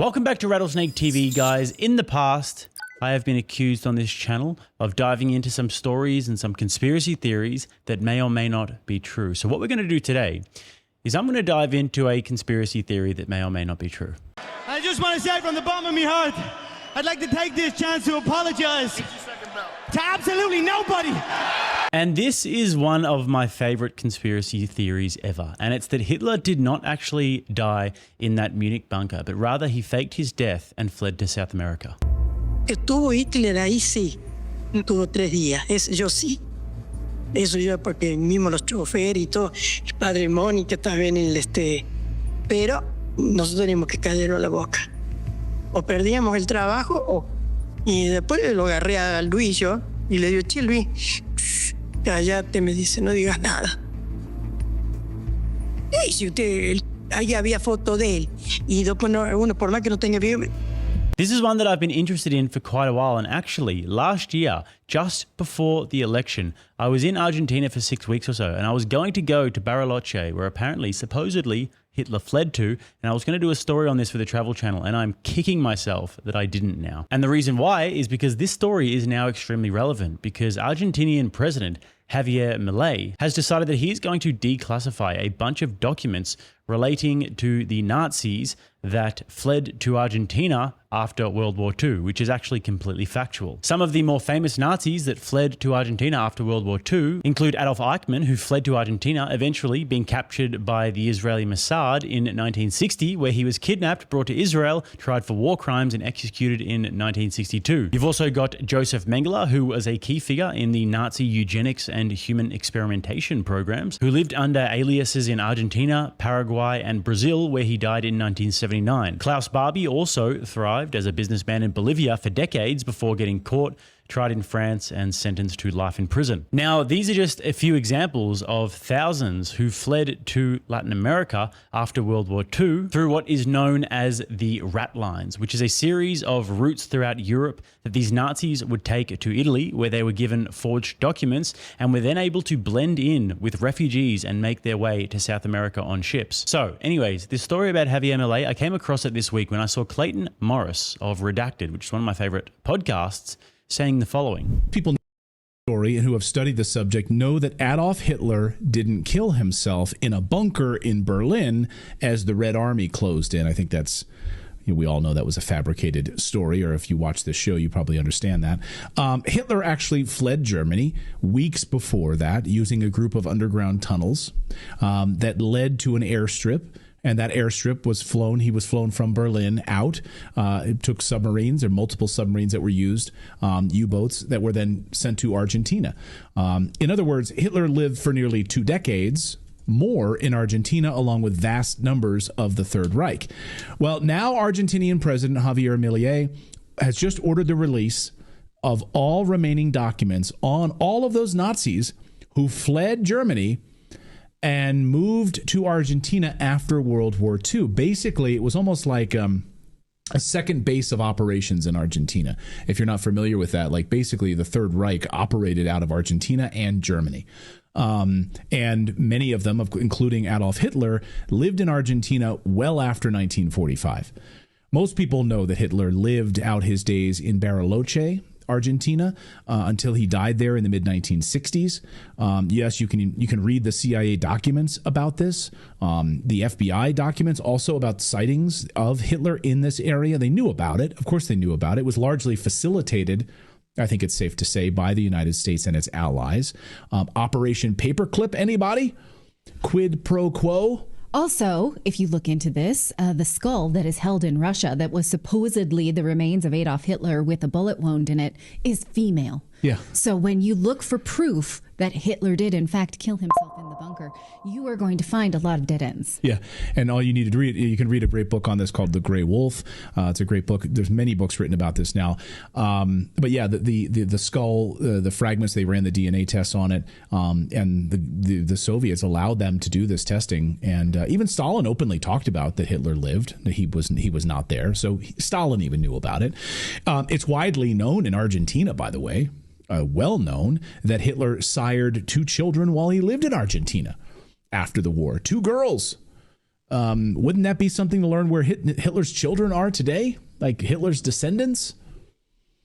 Welcome back to Rattlesnake TV, guys. In the past, I have been accused on this channel of diving into some stories and some conspiracy theories that may or may not be true. So what we're going to do today is I'm going to dive into a conspiracy theory that may or may not be true. I just want to say from the bottom of my heart, I'd like to take this chance to apologize to absolutely nobody. And this is one of my favorite conspiracy theories ever. And it's that Hitler did not actually die in that Munich bunker, but rather he faked his death and fled to South America. Estuvo Hitler ahí, sí. Estuvo 3 días. Yo sí. Eso yo, porque mismo los choferes y todo, el padre Moni que estaba en el pero nosotros teníamos que callarlo la boca. O perdíamos el trabajo y después lo agarré a Luis yo y le digo, che Luis, cállate, me dice, no digas nada. Y si usted, ahí había foto de él y después uno por más que no tenga video. This is one that I've been interested in for quite a while, and actually last year, just before the election, I was in Argentina for 6 weeks or so, and I was going to go to Bariloche, where apparently, supposedly, Hitler fled to, and I was going to do a story on this for the Travel Channel, and I'm kicking myself that I didn't now. And the reason why is because this story is now extremely relevant, because Argentinian President Javier Milei has decided that he's going to declassify a bunch of documents relating to the Nazis that fled to Argentina after World War II, which is actually completely factual. Some of the more famous Nazis that fled to Argentina after World War II include Adolf Eichmann, who fled to Argentina, eventually being captured by the Israeli Mossad in 1960, where he was kidnapped, brought to Israel, tried for war crimes, and executed in 1962. You've also got Joseph Mengele, who was a key figure in the Nazi eugenics and human experimentation programs, who lived under aliases in Argentina, Paraguay, and Brazil, where he died in 1979. Klaus Barbie also thrived as a businessman in Bolivia for decades before getting caught, tried in France, and sentenced to life in prison. Now, these are just a few examples of thousands who fled to Latin America after World War II through what is known as the rat lines, which is a series of routes throughout Europe that these Nazis would take to Italy, where they were given forged documents and were then able to blend in with refugees and make their way to South America on ships. So anyways, this story about Javier Milei, I came across it this week when I saw Clayton Morris of Redacted, which is one of my favorite podcasts, saying the following. People know the story and who have studied the subject know that Adolf Hitler didn't kill himself in a bunker in Berlin as the Red Army closed in. I think that's, we all know that was a fabricated story, or if you watch this show, you probably understand that. Hitler actually fled Germany weeks before that using a group of underground tunnels that led to an airstrip. And that airstrip was flown. He was flown from Berlin out. It took submarines, or multiple submarines that were used, U-boats that were then sent to Argentina. In other words, Hitler lived for nearly 2 decades more in Argentina, along with vast numbers of the Third Reich. Well, now Argentinian President Javier Milei has just ordered the release of all remaining documents on all of those Nazis who fled Germany and moved to Argentina after World War II. Basically, it was almost like a second base of operations in Argentina. If you're not familiar with that, like basically the Third Reich operated out of Argentina and Germany. And many of them, including Adolf Hitler, lived in Argentina well after 1945. Most people know that Hitler lived out his days in Bariloche, Argentina, until he died there in the mid-1960s. Yes, you can read the CIA documents about this. The FBI documents also about sightings of Hitler in this area. They knew about it. Of course they knew about it. It was largely facilitated, I think it's safe to say, by the United States and its allies. Operation Paperclip, anybody? Quid pro quo? Also, if you look into this, the skull that is held in Russia that was supposedly the remains of Adolf Hitler with a bullet wound in it is female. Yeah. So when you look for proof that Hitler did, in fact, kill himself in the bunker, you are going to find a lot of dead ends. Yeah. And all you need to read, you can read a great book on this called The Gray Wolf. It's a great book. There's many books written about this now. But yeah, the skull, the fragments, they ran the DNA tests on it. And the Soviets allowed them to do this testing. And even Stalin openly talked about that Hitler lived, that he was not there. So Stalin even knew about it. It's widely known in Argentina, by the way. Well known that Hitler sired 2 children while he lived in Argentina after the war. 2 girls. Wouldn't that be something to learn where Hitler's children are today? Like Hitler's descendants?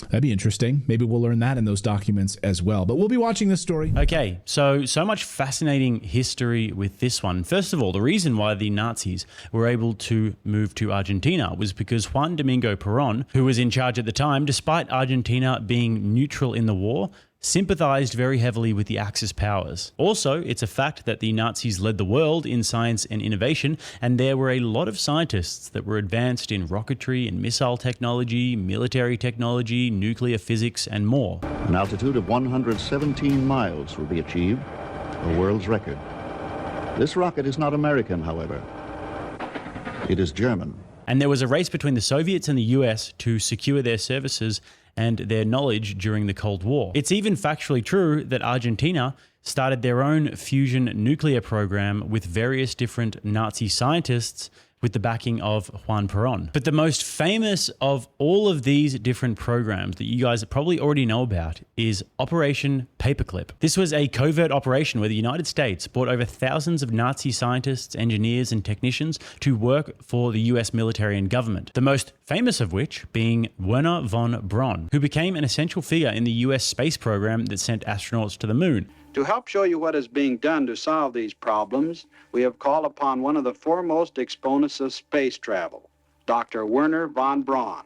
That'd be interesting. Maybe we'll learn that in those documents as well. But we'll be watching this story. Okay, so much fascinating history with this one. First of all, the reason why the Nazis were able to move to Argentina was because Juan Domingo Perón, who was in charge at the time, despite Argentina being neutral in the war, sympathized very heavily with the Axis powers. Also, it's a fact that the Nazis led the world in science and innovation, and there were a lot of scientists that were advanced in rocketry and missile technology, military technology, nuclear physics, and more. An altitude of 117 miles will be achieved, a world's record. This rocket is not American, however. It is German. And there was a race between the Soviets and the US to secure their services and their knowledge during the Cold War. It's even factually true that Argentina started their own fusion nuclear program with various different Nazi scientists with the backing of Juan Perón. But the most famous of all of these different programs that you guys probably already know about is Operation Paperclip. This was a covert operation where the United States brought over thousands of Nazi scientists, engineers, and technicians to work for the US military and government. The most famous of which being Wernher von Braun, who became an essential figure in the US space program that sent astronauts to the moon. To help show you what is being done to solve these problems, we have called upon one of the foremost exponents of space travel, Dr. Wernher von Braun,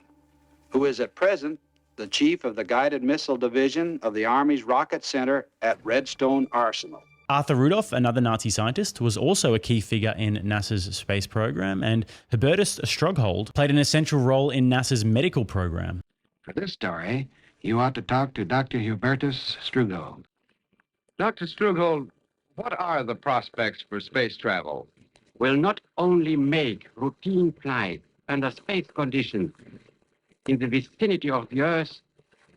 who is at present the chief of the Guided Missile Division of the Army's Rocket Center at Redstone Arsenal. Arthur Rudolph, another Nazi scientist, was also a key figure in NASA's space program, and Hubertus Strughold played an essential role in NASA's medical program. For this story, you ought to talk to Dr. Hubertus Strughold. Dr. Strughold, what are the prospects for space travel? Will not only make routine flight under space conditions in the vicinity of the Earth,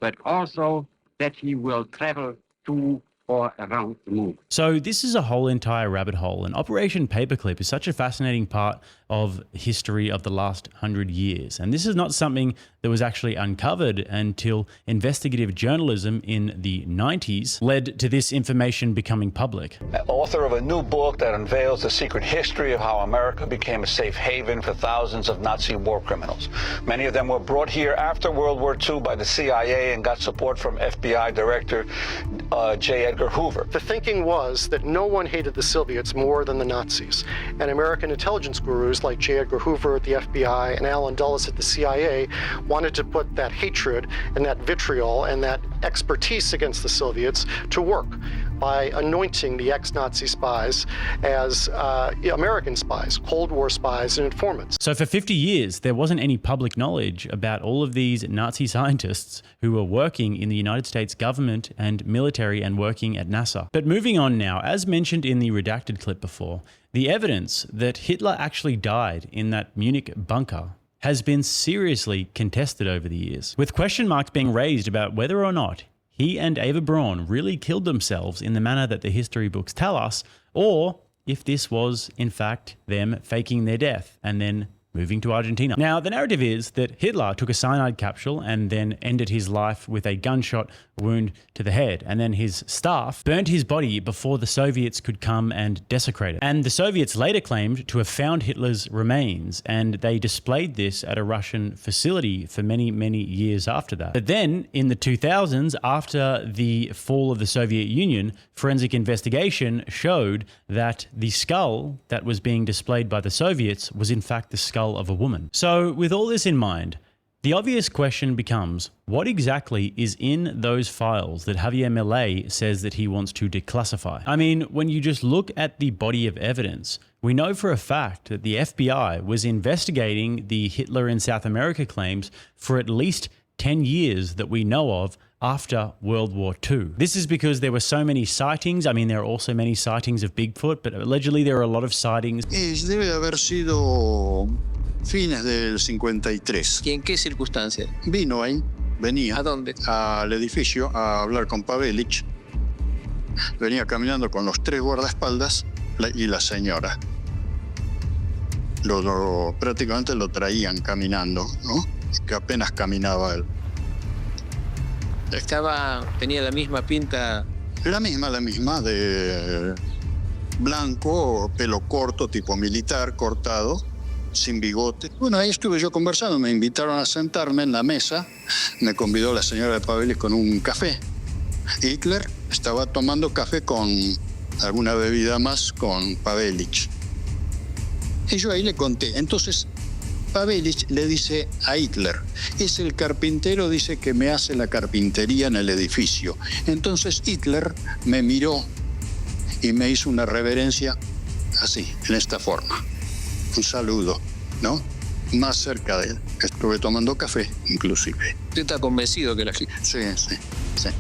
but also that he will travel to or around the moon. So this is a whole entire rabbit hole, and Operation Paperclip is such a fascinating part of history of the last 100 years. And this is not something that was actually uncovered until investigative journalism in the 90s led to this information becoming public. Author of a new book that unveils the secret history of how America became a safe haven for thousands of Nazi war criminals. Many of them were brought here after World War II by the CIA and got support from FBI Director J. Edgar Hoover. The thinking was that no one hated the Soviets more than the Nazis, and American intelligence gurus like J. Edgar Hoover at the FBI and Allen Dulles at the CIA wanted to put that hatred and that vitriol and that expertise against the Soviets to work by anointing the ex-Nazi spies as American spies, Cold War spies, and informants. So for 50 years, there wasn't any public knowledge about all of these Nazi scientists who were working in the United States government and military and working at NASA. But moving on now, as mentioned in the redacted clip before, the evidence that Hitler actually died in that Munich bunker has been seriously contested over the years, with question marks being raised about whether or not he and Eva Braun really killed themselves in the manner that the history books tell us, or if this was, in fact, them faking their death and then moving to Argentina. Now, the narrative is that Hitler took a cyanide capsule and then ended his life with a gunshot wound to the head, and then his staff burnt his body before the Soviets could come and desecrate it. And the Soviets later claimed to have found Hitler's remains, and they displayed this at a Russian facility for many, many years after that. But then, in the 2000s, after the fall of the Soviet Union, forensic investigation showed that the skull that was being displayed by the Soviets was in fact the skull of a woman. So with all this in mind, the obvious question becomes, what exactly is in those files that Javier Milei says that he wants to declassify? I mean, when you just look at the body of evidence, we know for a fact that the FBI was investigating the Hitler in South America claims for at least 10 years that we know of after World War II. This is because there were so many sightings. I mean, there are also many sightings of Bigfoot, but allegedly there are a lot of sightings. Debe haber sido fines del 53. ¿Y en qué circunstancia? Vino ahí, venía. ¿A dónde? Al edificio a hablar con Pavelic. Venía caminando con los tres guardaespaldas y la señora. Prácticamente lo traían caminando, ¿no? Que apenas caminaba él. Tenía la misma pinta. La misma blanco, pelo corto, tipo militar, cortado, sin bigote. Bueno, ahí estuve yo conversando, me invitaron a sentarme en la mesa, me convidó la señora de Papeles con un café. Hitler estaba tomando café con alguna bebida más con Pavelić. Y yo ahí le conté. Entonces, Pavelić le dice a Hitler, es el carpintero, dice que me hace la carpintería en el edificio. Entonces Hitler me miró y me hizo una reverencia así, en esta forma. Un saludo, ¿no? Más cerca de él. Estuve tomando café, inclusive. ¿Usted está convencido que la gente? Sí, sí, sí.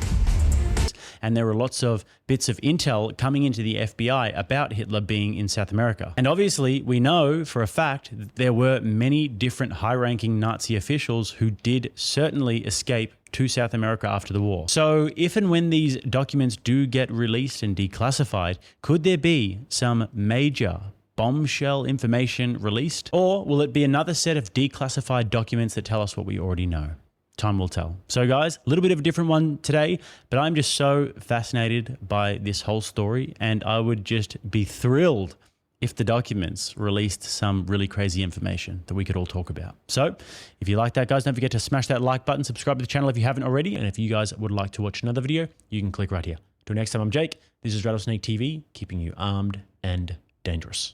And there were lots of bits of intel coming into the FBI about Hitler being in South America. And obviously, we know for a fact that there were many different high-ranking Nazi officials who did certainly escape to South America after the war. So if and when these documents do get released and declassified, could there be some major bombshell information released? Or will it be another set of declassified documents that tell us what we already know? Time will tell. So guys, a little bit of a different one today, but I'm just so fascinated by this whole story, and I would just be thrilled if the documents released some really crazy information that we could all talk about. So if you like that, guys, don't forget to smash that like button, subscribe to the channel if you haven't already, and if you guys would like to watch another video, you can click right here. Till next time, I'm Jake. This is RattlesnakeTV, keeping you armed and dangerous.